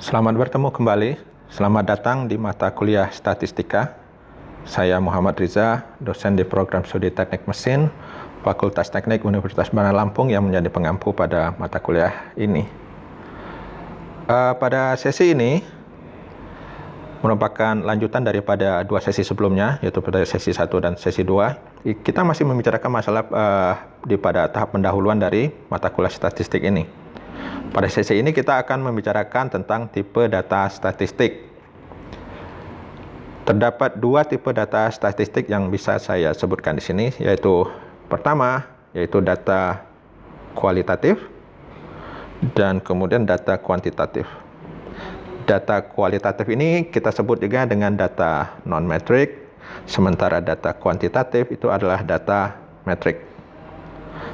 Selamat bertemu kembali. Selamat datang di mata kuliah Statistika. Saya Muhammad Riza, dosen di program studi Teknik Mesin, Fakultas Teknik Universitas Bandar Lampung yang menjadi pengampu pada mata kuliah ini. Pada sesi ini merupakan lanjutan daripada dua sesi sebelumnya, yaitu pada sesi 1 dan sesi 2. Kita masih membicarakan masalah pada tahap pendahuluan dari mata kuliah statistik ini. Pada sesi ini kita akan membicarakan tentang tipe data statistik. Terdapat dua tipe data statistik yang bisa saya sebutkan di sini, yaitu pertama, yaitu data kualitatif, dan kemudian data kuantitatif. Data kualitatif ini kita sebut juga dengan data non-metrik, sementara data kuantitatif itu adalah data metrik.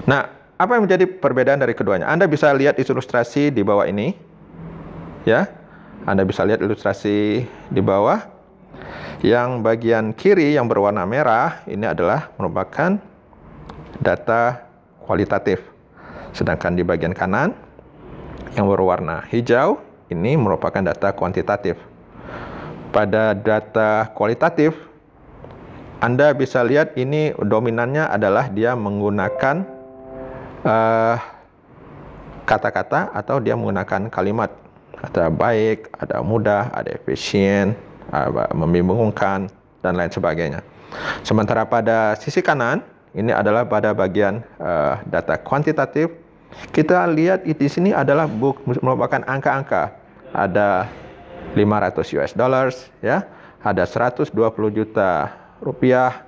Nah, apa yang menjadi perbedaan dari keduanya? Anda bisa lihat ilustrasi di bawah ini. Ya. Anda bisa lihat ilustrasi di bawah. Yang bagian kiri yang berwarna merah ini adalah merupakan data kualitatif. Sedangkan di bagian kanan yang berwarna hijau ini merupakan data kuantitatif. Pada data kualitatif Anda bisa lihat ini dominannya adalah dia menggunakan kata-kata atau dia menggunakan kalimat. Ada baik, ada mudah, ada efisien, membingungkan, dan lain sebagainya. Sementara pada sisi kanan, ini adalah pada bagian data kuantitatif. Kita lihat di sini adalah merupakan angka-angka. Ada 500 US dollars, ya, ada 120 juta rupiah,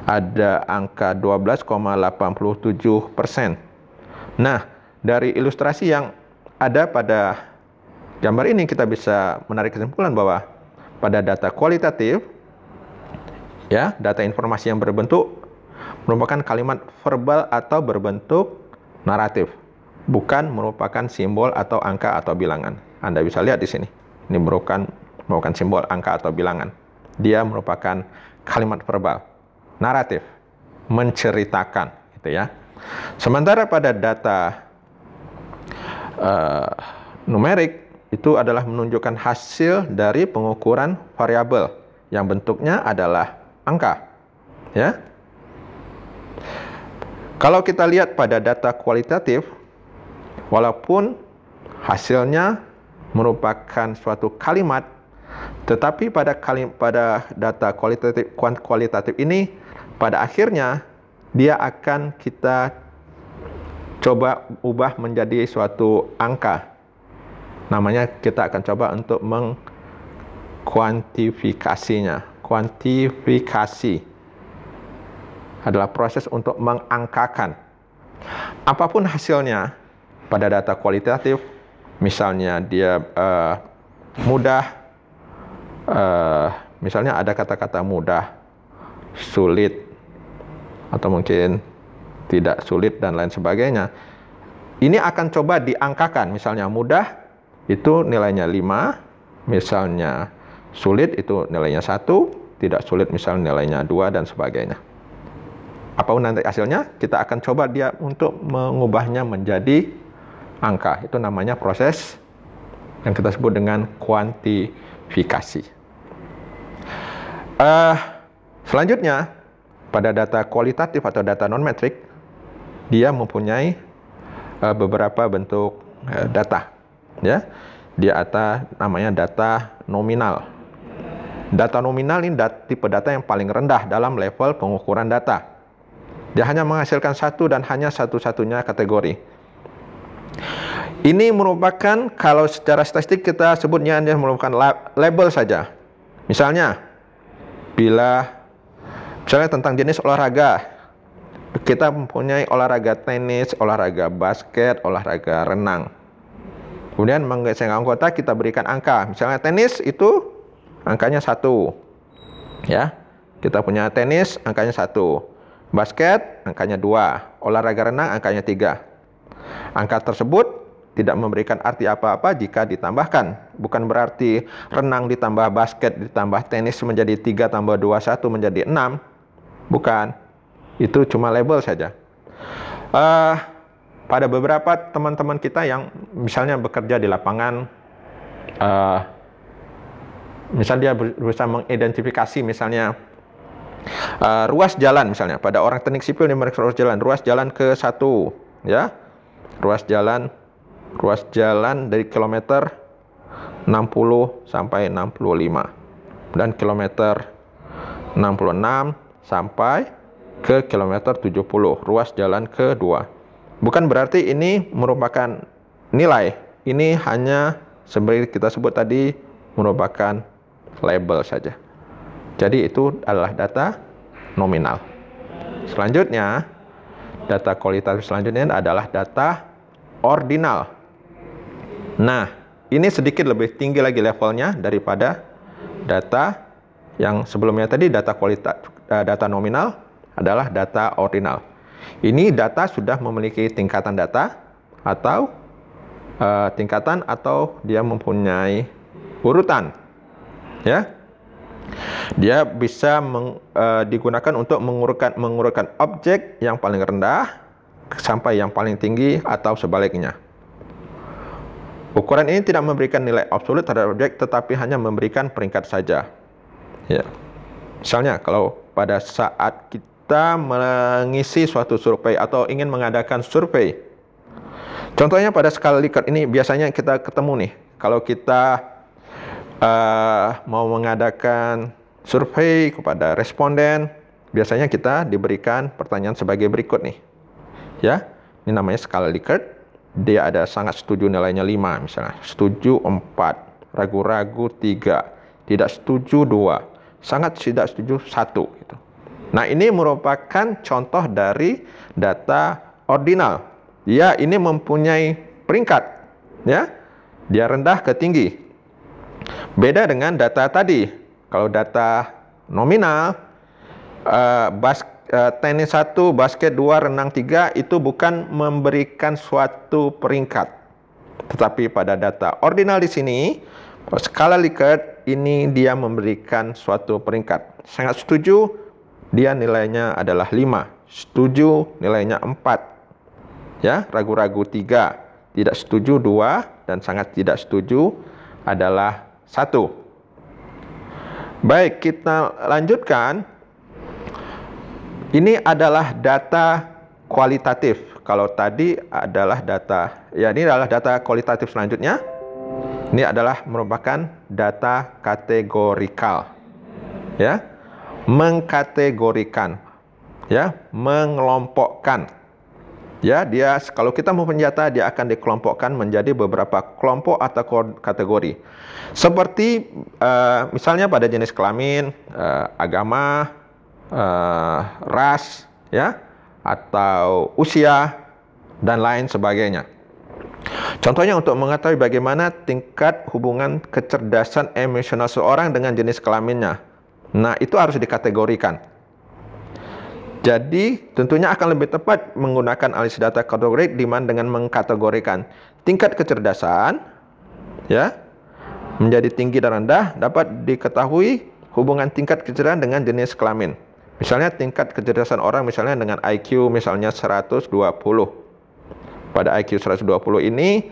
ada angka 12,87%. Nah, dari ilustrasi yang ada pada gambar ini kita bisa menarik kesimpulan bahwa pada data kualitatif, ya, data informasi yang berbentuk merupakan kalimat verbal atau berbentuk naratif, bukan merupakan simbol atau angka atau bilangan. Anda bisa lihat di sini. Ini merupakan simbol angka atau bilangan. Dia merupakan kalimat verbal, naratif, menceritakan, gitu ya. Sementara pada data numerik itu adalah menunjukkan hasil dari pengukuran variabel yang bentuknya adalah angka, ya. Kalau kita lihat pada data kualitatif, walaupun hasilnya merupakan suatu kalimat, tetapi pada data kualitatif ini pada akhirnya dia akan kita coba ubah menjadi suatu angka. Namanya kita akan coba untuk mengkuantifikasinya. Kuantifikasi adalah proses untuk mengangkakan. Apapun hasilnya pada data kualitatif, misalnya dia mudah, misalnya ada kata-kata mudah, sulit, atau mungkin tidak sulit dan lain sebagainya. Ini akan coba diangkakan. Misalnya mudah itu nilainya 5, misalnya sulit itu nilainya 1, tidak sulit misalnya nilainya 2 dan sebagainya. Apapun nanti hasilnya, kita akan coba dia untuk mengubahnya menjadi angka. Itu namanya proses yang kita sebut dengan kuantifikasi. Selanjutnya, pada data kualitatif atau data non-metrik, dia mempunyai beberapa bentuk data. Ya, dia namanya data nominal. Data nominal ini tipe data yang paling rendah dalam level pengukuran data. Dia hanya menghasilkan satu dan hanya satu-satunya kategori. Ini merupakan, kalau secara statistik kita sebutnya dia merupakan label saja. Misalnya tentang jenis olahraga, kita mempunyai olahraga tenis, olahraga basket, olahraga renang. Kemudian masing-masing anggota kita berikan angka. Misalnya tenis itu angkanya 1. Ya, kita punya tenis angkanya 1. Basket angkanya 2. Olahraga renang angkanya 3. Angka tersebut tidak memberikan arti apa-apa jika ditambahkan. Bukan berarti renang ditambah basket ditambah tenis menjadi 3 tambah 2, 1 menjadi 6. Bukan. Itu cuma label saja. Pada beberapa teman-teman kita yang misalnya bekerja di lapangan misal dia berusaha mengidentifikasi misalnya ruas jalan, misalnya pada orang teknik sipil dia memeriksa ruas jalan ke 1, ya, ruas jalan dari kilometer 60 sampai 65 dan kilometer 66 sampai ke kilometer 70, ruas jalan kedua. Bukan berarti ini merupakan nilai, ini hanya seperti kita sebut tadi merupakan label saja. Jadi itu adalah data nominal. Selanjutnya, data kualitatif selanjutnya adalah data ordinal. Nah, ini sedikit lebih tinggi lagi levelnya daripada data yang sebelumnya tadi. Data nominal adalah data ordinal. Ini data sudah memiliki tingkatan data atau tingkatan atau dia mempunyai urutan, ya. Dia bisa digunakan untuk mengurutkan objek yang paling rendah sampai yang paling tinggi atau sebaliknya. Ukuran ini tidak memberikan nilai absolut terhadap objek, tetapi hanya memberikan peringkat saja. Ya. Misalnya, kalau pada saat kita mengisi suatu survei atau ingin mengadakan survei, contohnya pada skala Likert ini biasanya kita ketemu nih, kalau kita mau mengadakan survei kepada responden, biasanya kita diberikan pertanyaan sebagai berikut nih. Ya, ini namanya skala Likert. Dia ada sangat setuju nilainya 5 misalnya, setuju 4, ragu-ragu 3, tidak setuju 2, sangat tidak setuju 1 gitu. Nah, ini merupakan contoh dari data ordinal. Dia ini mempunyai peringkat, ya. Dia rendah ke tinggi. Beda dengan data tadi. Kalau data nominal, tenis 1, basket 2, renang 3 itu bukan memberikan suatu peringkat. Tetapi pada data ordinal di sini, skala Likert ini dia memberikan suatu peringkat. Sangat setuju, dia nilainya adalah 5. Setuju nilainya 4. Ya, ragu-ragu 3. Tidak setuju 2 dan sangat tidak setuju adalah 1. Baik, kita lanjutkan. Ini adalah data kualitatif. Kalau tadi adalah data, ya ini adalah data kualitatif selanjutnya. Ini adalah merupakan data kategorikal. Ya, mengkategorikan, ya, mengelompokkan. Ya, dia kalau kita mau senjata, dia akan dikelompokkan menjadi beberapa kelompok atau kategori. Seperti misalnya pada jenis kelamin, agama, ras, ya, atau usia dan lain sebagainya. Contohnya untuk mengetahui bagaimana tingkat hubungan kecerdasan emosional seorang dengan jenis kelaminnya. Nah, itu harus dikategorikan. Jadi, tentunya akan lebih tepat menggunakan analisis data kategorik dengan mengkategorikan tingkat kecerdasan, ya, menjadi tinggi dan rendah, dapat diketahui hubungan tingkat kecerdasan dengan jenis kelamin. Misalnya tingkat kecerdasan orang misalnya dengan IQ misalnya 120. Pada IQ 120 ini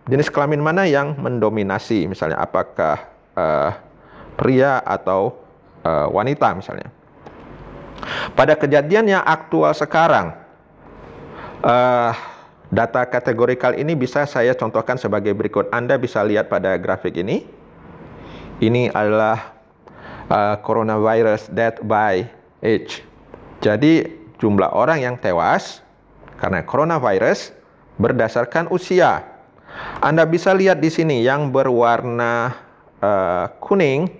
jenis kelamin mana yang mendominasi, misalnya apakah pria atau wanita misalnya. Pada kejadian yang aktual sekarang, data kategorikal ini bisa saya contohkan sebagai berikut. Anda bisa lihat pada grafik ini. Ini adalah coronavirus death by age. Jadi jumlah orang yang tewas karena coronavirus berdasarkan usia. Anda bisa lihat di sini yang berwarna kuning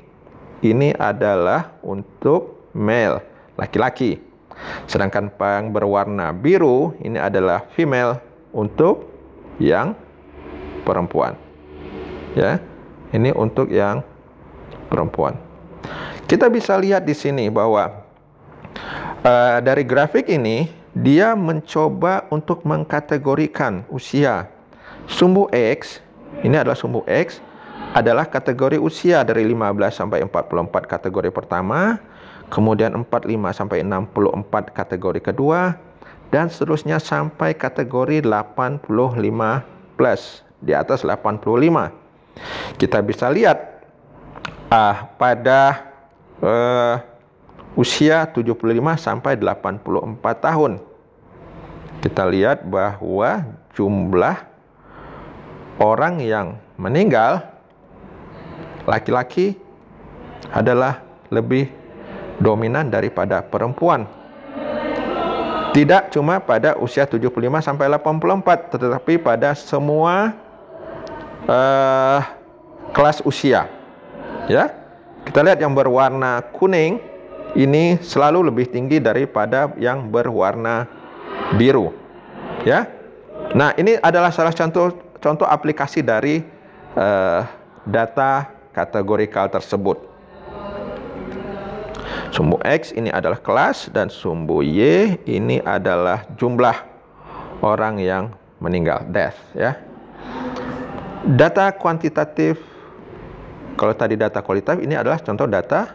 ini adalah untuk male, laki-laki. Sedangkan yang berwarna biru ini adalah female, untuk yang perempuan. Ya, ini untuk yang perempuan. Kita bisa lihat di sini bahwa dari grafik ini dia mencoba untuk mengkategorikan usia. Sumbu X, ini adalah sumbu X, adalah kategori usia dari 15 sampai 44 kategori pertama, kemudian 45 sampai 64 kategori kedua, dan seterusnya sampai kategori 85 plus di atas 85. Kita bisa lihat pada usia 75 sampai 84 tahun. Kita lihat bahwa jumlah orang yang meninggal laki-laki adalah lebih dominan daripada perempuan. Tidak cuma pada usia 75 sampai 84, tetapi pada semua kelas usia. Ya. Kita lihat yang berwarna kuning ini selalu lebih tinggi daripada yang berwarna biru. Ya. Nah, ini adalah salah contoh aplikasi dari data kategorikal tersebut. Sumbu X ini adalah kelas dan sumbu Y ini adalah jumlah orang yang meninggal, death, ya. Data kuantitatif, kalau tadi data kualitatif, ini adalah contoh data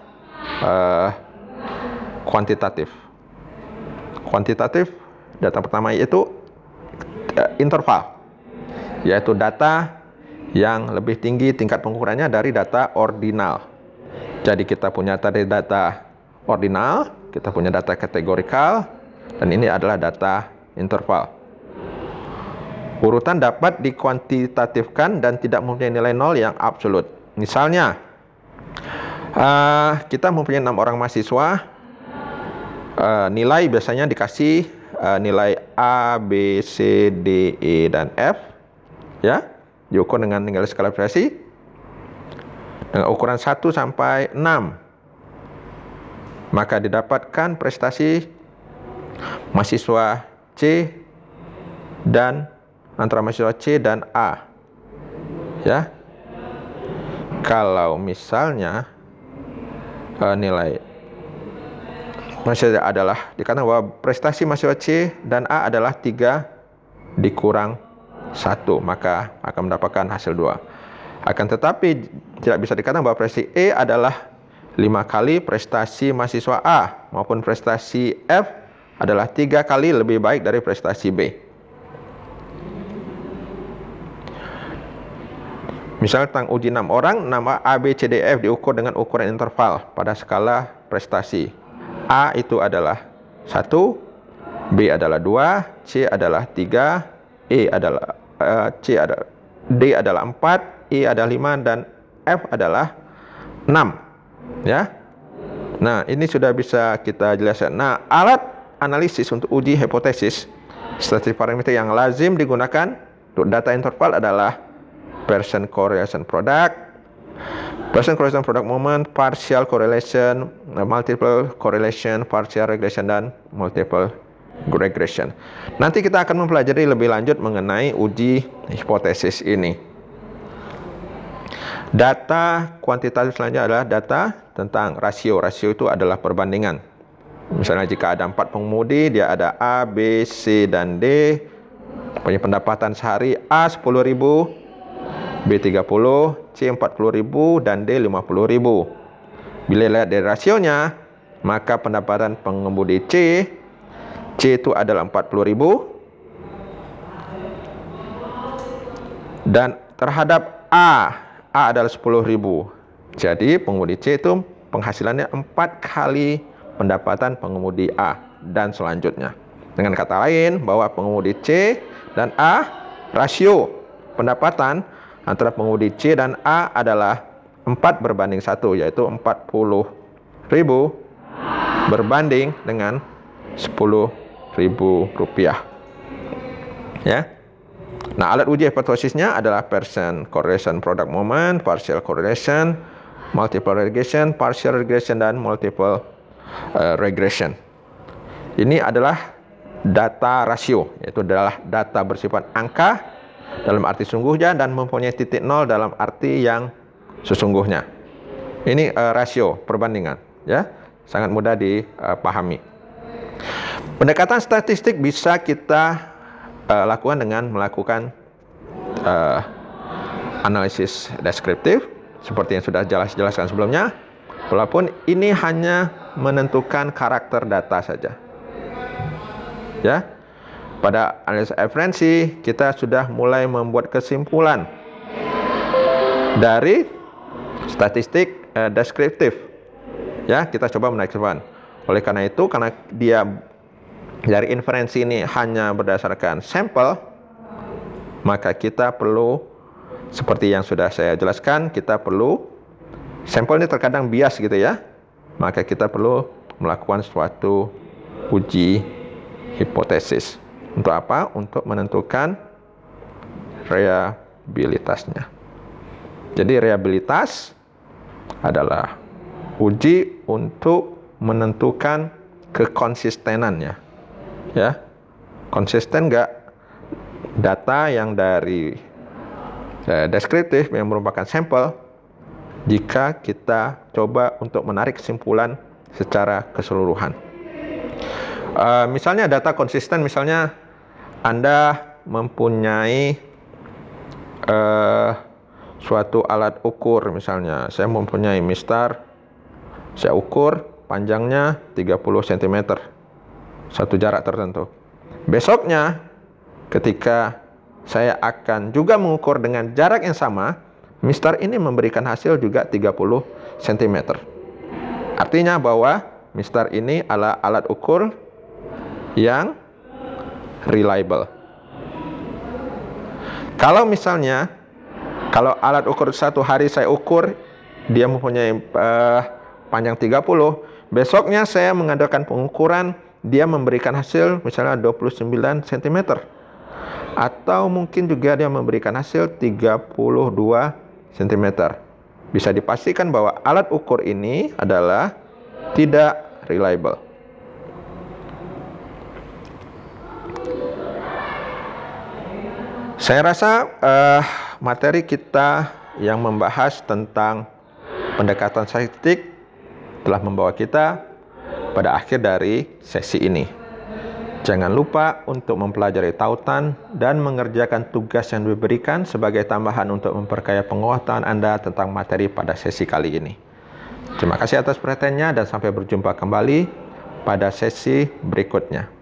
kuantitatif. Kuantitatif, data pertama yaitu interval, yaitu data yang lebih tinggi tingkat pengukurannya dari data ordinal. Jadi kita punya tadi data ordinal, kita punya data kategorikal, dan ini adalah data interval. Urutan dapat dikuantitatifkan dan tidak mempunyai nilai nol yang absolut. Misalnya, kita mempunyai 6 orang mahasiswa, nilai biasanya dikasih nilai A, B, C, D, E, dan F, ya, diukur dengan nilai skala prestasi dengan ukuran 1 sampai 6. Maka didapatkan prestasi mahasiswa C dan antara mahasiswa C dan A. Ya. Kalau misalnya nilai mahasiswa adalah dikatakan bahwa prestasi mahasiswa C dan A adalah 3 dikurang 1, maka akan mendapatkan hasil 2. Akan tetapi tidak bisa dikatakan bahwa prestasi E adalah 5 kali prestasi mahasiswa A maupun prestasi F adalah 3 kali lebih baik dari prestasi B. Misal tentang uji 6 orang, nama A, B, C, D, F diukur dengan ukuran interval pada skala prestasi. A itu adalah 1, B adalah 2, C adalah 3, D adalah 4, E adalah 5, dan F adalah 6. Ya. Nah, ini sudah bisa kita jelaskan. Nah, alat analisis untuk uji hipotesis statistik parameter yang lazim digunakan untuk data interval adalah Pearson correlation product, Pearson correlation product moment, partial correlation, multiple correlation, partial regression, dan multiple regression. Nanti kita akan mempelajari lebih lanjut mengenai uji hipotesis ini. Data kuantitatif selanjutnya adalah data tentang rasio. Rasio itu adalah perbandingan. Misalnya jika ada 4 pengemudi, dia ada A, B, C, dan D. Punya pendapatan sehari A 10.000, B 30, C 40.000, dan D 50.000. Bila lihat dari rasionya, maka pendapatan pengemudi C itu adalah 40.000, dan terhadap A adalah 10.000. Jadi pengemudi C itu penghasilannya 4 kali pendapatan pengemudi A dan selanjutnya. Dengan kata lain, bahwa pengemudi C dan A, rasio pendapatan antara pengemudi C dan A adalah 4:1, yaitu 40.000 berbanding dengan 10.000 rupiah. Ya. Nah, alat uji hipotesisnya adalah Pearson correlation product moment, partial correlation, multiple regression, partial regression, dan multiple regression. Ini adalah data rasio, yaitu adalah data bersifat angka dalam arti sungguhnya dan mempunyai titik nol dalam arti yang sesungguhnya. Ini rasio, perbandingan, ya, sangat mudah dipahami. Pendekatan statistik bisa kita lakukan dengan melakukan analisis deskriptif seperti yang sudah jelaskan sebelumnya, walaupun ini hanya menentukan karakter data saja. Ya. Pada analisis referensi, kita sudah mulai membuat kesimpulan dari statistik deskriptif. Ya, kita coba menarik kesimpulan. Oleh karena itu, karena dia dari inferensi ini hanya berdasarkan sampel, maka kita perlu, seperti yang sudah saya jelaskan, kita perlu, sampel ini terkadang bias gitu ya, maka kita perlu melakukan suatu uji hipotesis. Untuk apa? Untuk menentukan reliabilitasnya. Jadi reliabilitas adalah uji untuk menentukan kekonsistenannya. Ya, konsisten nggak data yang dari deskriptif yang merupakan sampel jika kita coba untuk menarik kesimpulan secara keseluruhan. Misalnya data konsisten, misalnya Anda mempunyai suatu alat ukur, misalnya saya mempunyai mistar, saya ukur panjangnya 30 cm, satu jarak tertentu. Besoknya ketika saya akan juga mengukur dengan jarak yang sama, mistar ini memberikan hasil juga 30 cm. Artinya bahwa mistar ini adalah alat ukur yang reliable. Kalau misalnya, kalau alat ukur satu hari saya ukur, dia mempunyai panjang 30, besoknya saya mengadakan pengukuran, dia memberikan hasil misalnya 29 cm. Atau mungkin juga dia memberikan hasil 32 cm. Bisa dipastikan bahwa alat ukur ini adalah tidak reliable. Saya rasa materi kita yang membahas tentang pendekatan statistik telah membawa kita pada akhir dari sesi ini. Jangan lupa untuk mempelajari tautan dan mengerjakan tugas yang diberikan sebagai tambahan untuk memperkaya penguasaan Anda tentang materi pada sesi kali ini. Terima kasih atas perhatiannya dan sampai berjumpa kembali pada sesi berikutnya.